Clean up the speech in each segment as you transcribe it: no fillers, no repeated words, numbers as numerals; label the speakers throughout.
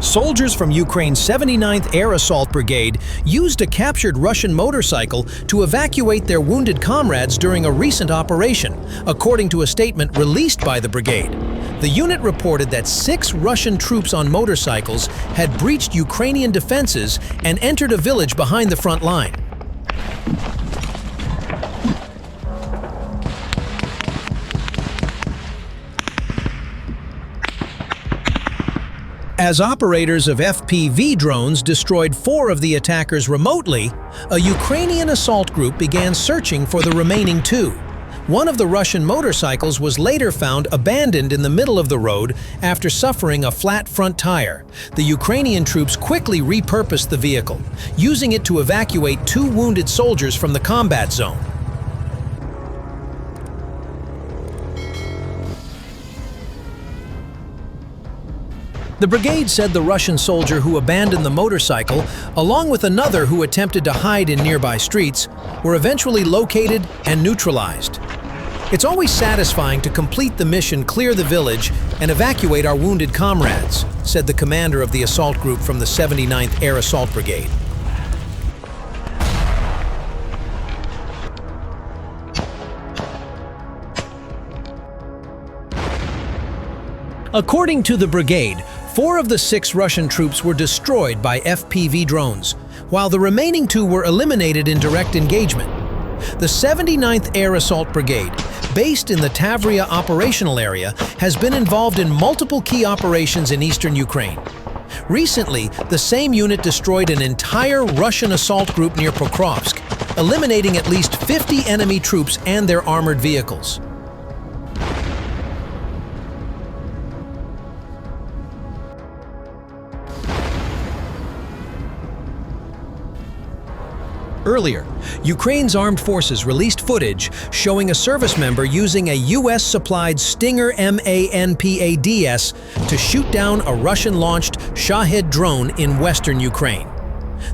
Speaker 1: Soldiers from Ukraine's 79th Air Assault Brigade used a captured Russian motorcycle to evacuate their wounded comrades during a recent operation, according to a statement released by the brigade. The unit reported that 6 Russian troops on motorcycles had breached Ukrainian defenses and entered a village behind the front line. As operators of FPV drones destroyed 4 of the attackers remotely, a Ukrainian assault group began searching for the remaining 2. One of the Russian motorcycles was later found abandoned in the middle of the road after suffering a flat front tire. The Ukrainian troops quickly repurposed the vehicle, using it to evacuate 2 wounded soldiers from the combat zone. The brigade said the Russian soldier who abandoned the motorcycle, along with another who attempted to hide in nearby streets, were eventually located and neutralized. It's always satisfying to complete the mission, clear the village, and evacuate our wounded comrades, said the commander of the assault group from the 79th Air Assault Brigade. According to the brigade, 4 of the 6 Russian troops were destroyed by FPV drones, while the remaining 2 were eliminated in direct engagement. The 79th Air Assault Brigade, based in the Tavria operational area, has been involved in multiple key operations in eastern Ukraine. Recently, the same unit destroyed an entire Russian assault group near Pokrovsk, eliminating at least 50 enemy troops and their armored vehicles. Earlier, Ukraine's armed forces released footage showing a service member using a US-supplied Stinger MANPADS to shoot down a Russian-launched Shahed drone in western Ukraine.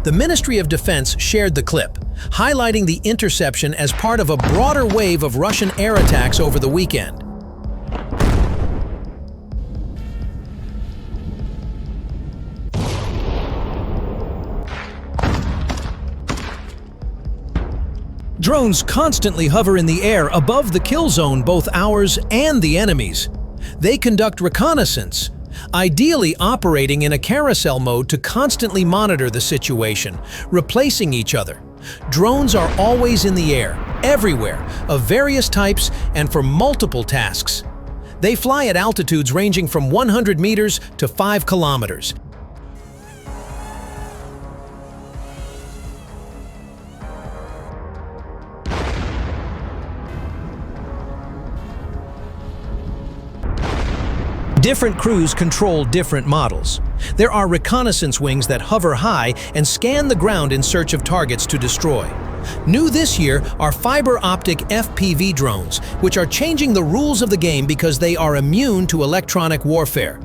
Speaker 1: The Ministry of Defense shared the clip, highlighting the interception as part of a broader wave of Russian air attacks over the weekend. Drones constantly hover in the air above the kill zone, both ours and the enemy's. They conduct reconnaissance, ideally operating in a carousel mode to constantly monitor the situation, replacing each other. Drones are always in the air, everywhere, of various types and for multiple tasks. They fly at altitudes ranging from 100 meters to 5 kilometers. Different crews control different models. There are reconnaissance wings that hover high and scan the ground in search of targets to destroy. New this year are fiber optic FPV drones, which are changing the rules of the game because they are immune to electronic warfare.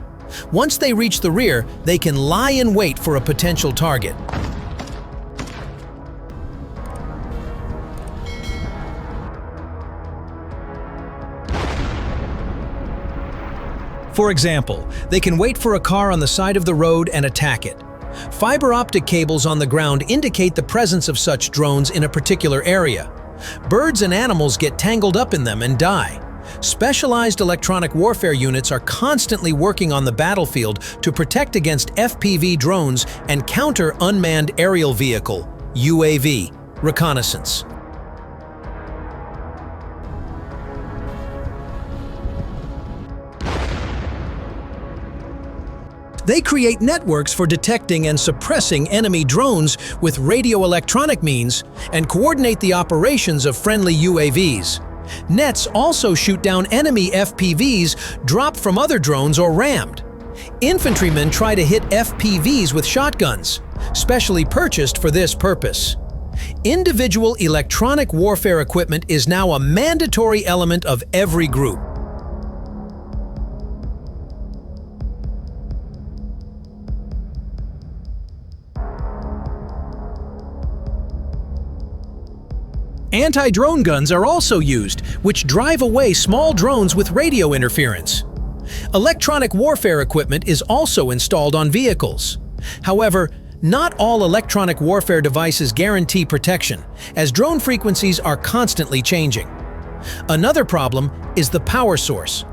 Speaker 1: Once they reach the rear, they can lie in wait for a potential target. For example, they can wait for a car on the side of the road and attack it. Fiber optic cables on the ground indicate the presence of such drones in a particular area. Birds and animals get tangled up in them and die. Specialized electronic warfare units are constantly working on the battlefield to protect against FPV drones and counter unmanned aerial vehicle (UAV) reconnaissance. They create networks for detecting and suppressing enemy drones with radio-electronic means and coordinate the operations of friendly UAVs. Nets also shoot down enemy FPVs dropped from other drones or rammed. Infantrymen try to hit FPVs with shotguns, specially purchased for this purpose. Individual electronic warfare equipment is now a mandatory element of every group. Anti-drone guns are also used, which drive away small drones with radio interference. Electronic warfare equipment is also installed on vehicles. However, not all electronic warfare devices guarantee protection, as drone frequencies are constantly changing. Another problem is the power source.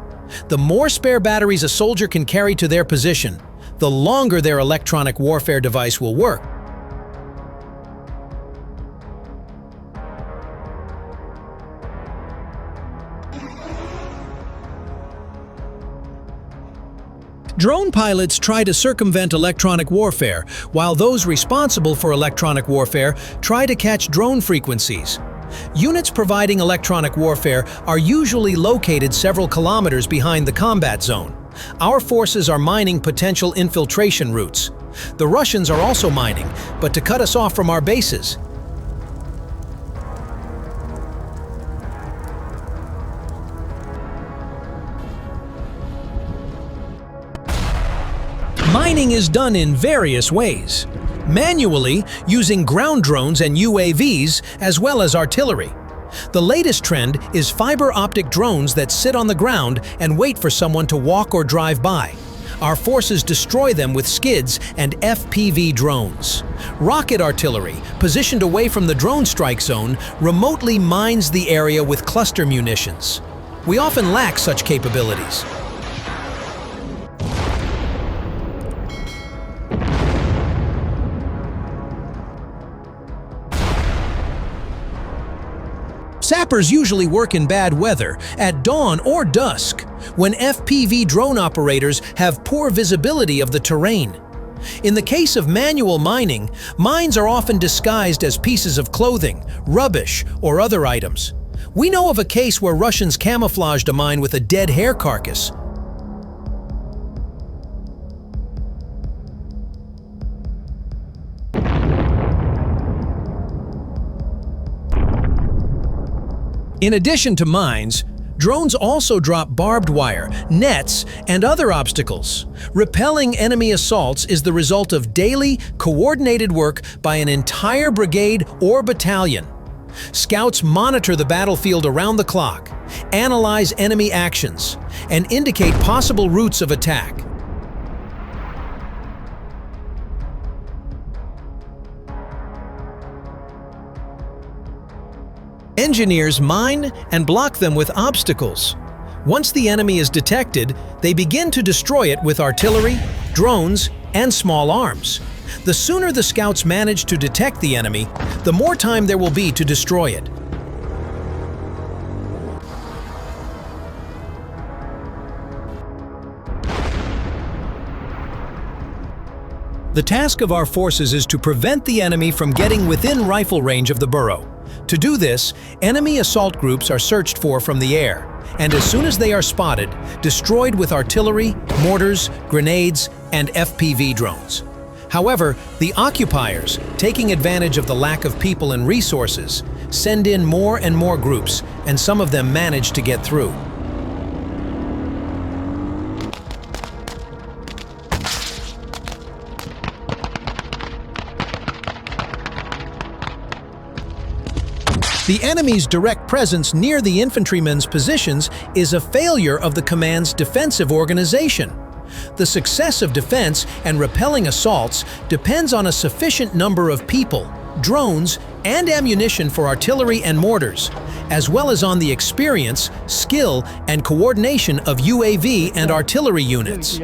Speaker 1: The more spare batteries a soldier can carry to their position, the longer their electronic warfare device will work. Drone pilots try to circumvent electronic warfare, while those responsible for electronic warfare try to catch drone frequencies. Units providing electronic warfare are usually located several kilometers behind the combat zone. Our forces are mining potential infiltration routes. The Russians are also mining, but to cut us off from our bases. Mining is done in various ways. Manually, using ground drones and UAVs, as well as artillery. The latest trend is fiber optic drones that sit on the ground and wait for someone to walk or drive by. Our forces destroy them with skids and FPV drones. Rocket artillery, positioned away from the drone strike zone, remotely mines the area with cluster munitions. We often lack such capabilities. Sappers usually work in bad weather, at dawn or dusk, when FPV drone operators have poor visibility of the terrain. In the case of manual mining, mines are often disguised as pieces of clothing, rubbish, or other items. We know of a case where Russians camouflaged a mine with a dead hare carcass. In addition to mines, drones also drop barbed wire, nets, and other obstacles. Repelling enemy assaults is the result of daily, coordinated work by an entire brigade or battalion. Scouts monitor the battlefield around the clock, analyze enemy actions, and indicate possible routes of attack. Engineers mine and block them with obstacles. Once the enemy is detected, they begin to destroy it with artillery, drones, and small arms. The sooner the scouts manage to detect the enemy, the more time there will be to destroy it. The task of our forces is to prevent the enemy from getting within rifle range of the burrow. To do this, enemy assault groups are searched for from the air, and as soon as they are spotted, destroyed with artillery, mortars, grenades, and FPV drones. However, the occupiers, taking advantage of the lack of people and resources, send in more and more groups, and some of them manage to get through. The enemy's direct presence near the infantrymen's positions is a failure of the command's defensive organization. The success of defense and repelling assaults depends on a sufficient number of people, drones, and ammunition for artillery and mortars, as well as on the experience, skill, and coordination of UAV and artillery units.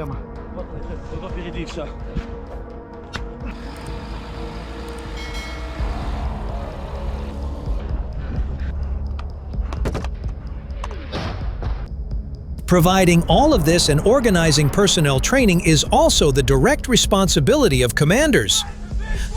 Speaker 1: Providing all of this and organizing personnel training is also the direct responsibility of commanders.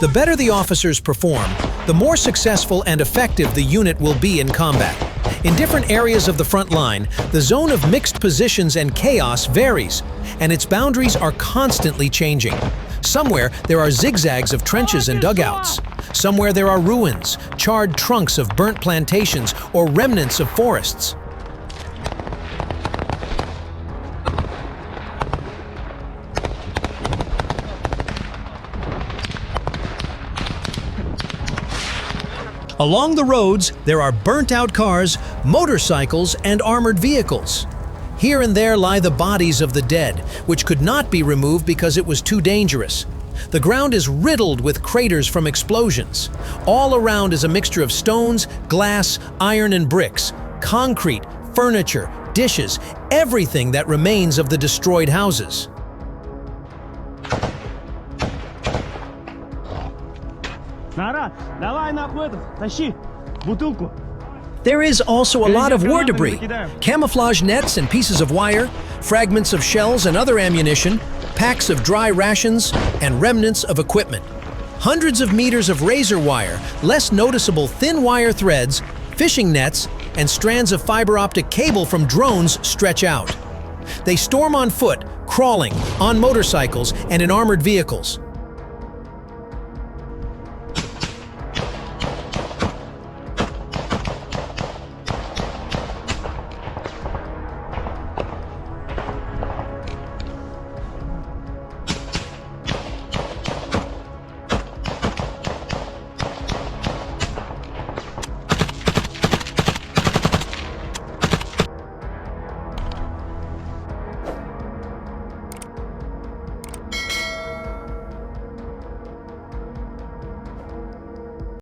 Speaker 1: The better the officers perform, the more successful and effective the unit will be in combat. In different areas of the front line, the zone of mixed positions and chaos varies, and its boundaries are constantly changing. Somewhere there are zigzags of trenches and dugouts. Somewhere there are ruins, charred trunks of burnt plantations, or remnants of forests. Along the roads, there are burnt-out cars, motorcycles, and armored vehicles. Here and there lie the bodies of the dead, which could not be removed because it was too dangerous. The ground is riddled with craters from explosions. All around is a mixture of stones, glass, iron and bricks, concrete, furniture, dishes, everything that remains of the destroyed houses. There is also a lot of war debris, camouflage nets and pieces of wire, fragments of shells and other ammunition, packs of dry rations, and remnants of equipment. Hundreds of meters of razor wire, less noticeable thin wire threads, fishing nets, and strands of fiber optic cable from drones stretch out. They storm on foot, crawling, on motorcycles, and in armored vehicles.